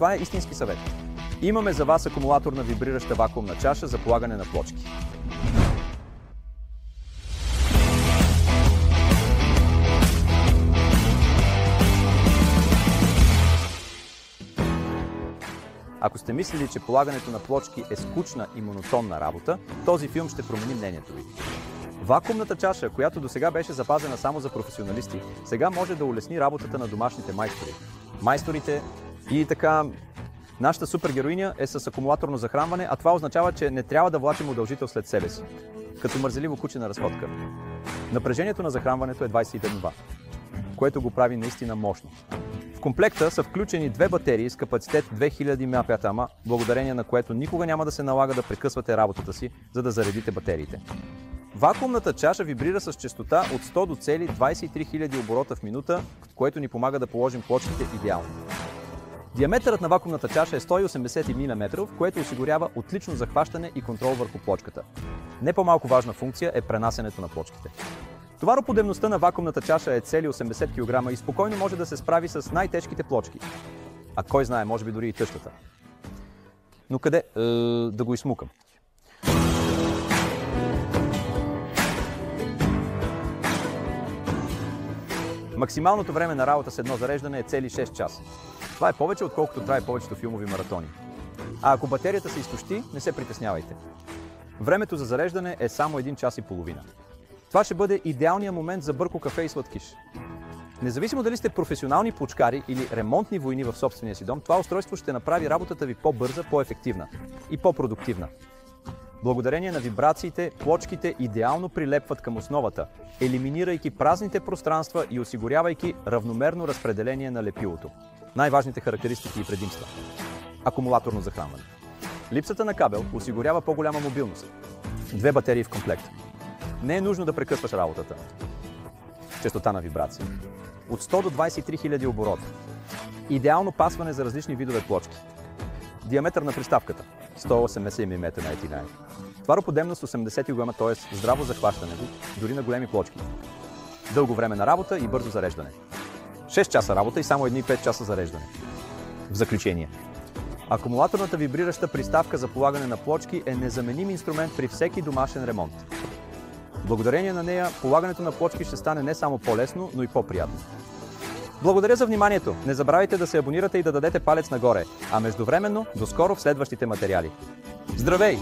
това е истински съвет. Имаме за вас акумулаторна вибрираща вакуумна чаша за полагане на плочки. Ако сте мислили, че полагането на плочки е скучна и монотонна работа, този филм ще промени мнението ви. Вакуумната чаша, която досега беше запазена само за професионалисти, сега може да улесни работата на домашните майстори. Майсторите и така... Нашата супергероиня е с акумулаторно захранване, а това означава, че не трябва да влачим удължител след себе си, като мързеливо куче на разходка. Напрежението на захранването е 21 В, което го прави наистина мощно. В комплекта са включени две батерии с капацитет 2000 мАh, благодарение на което никога няма да се налага да прекъсвате работата си, за да заредите батериите. Вакуумната чаша вибрира с честота от 100 до цели 23 000 оборота в минута, което ни помага да положим плочките идеално. Диаметърът на вакуумната чаша е 180 мм, което осигурява отлично захващане и контрол върху плочката. Не по-малко важна функция е пренасенето на плочките. Товароподемността на вакуумната чаша е цели 80 кг и спокойно може да се справи с най-тежките плочки. А кой знае, може би дори и тъщата. Но къде? Да го изсмукам. Максималното време на работа с едно зареждане е цели 6 часа. Това е повече, отколкото трае повечето филмови маратони. А ако батерията се изтощи, не се притеснявайте. Времето за зареждане е само 1 час и половина. Това ще бъде идеалният момент за бърко кафе и сладкиш. Независимо дали сте професионални плочкари или ремонтни войни в собствения си дом, това устройство ще направи работата ви по-бърза, по-ефективна и по-продуктивна. Благодарение на вибрациите, плочките идеално прилепват към основата, елиминирайки празните пространства и осигурявайки равномерно разпределение на лепилото. Най-важните характеристики и предимства. Акумулаторно захранване. Липсата на кабел осигурява по-голяма мобилност. 2 батерии в комплект. Не е нужно да прекъсваш работата. Честота на вибрация. От 100 до 23 000 оборота. Идеално пасване за различни видове плочки. Диаметър на приставката. 180 мм на етинай. Товароподемност 80 кг, т.е. здраво захващане, дори на големи плочки. Дълго време на работа и бързо зареждане. 6 часа работа и само 1,5 часа зареждане. В заключение. Акумулаторната вибрираща приставка за полагане на плочки е незаменим инструмент при всеки домашен ремонт. Благодарение на нея, полагането на плочки ще стане не само по-лесно, но и по-приятно. Благодаря за вниманието! Не забравяйте да се абонирате и да дадете палец нагоре, а междувременно, до скоро в следващите материали. Здравей!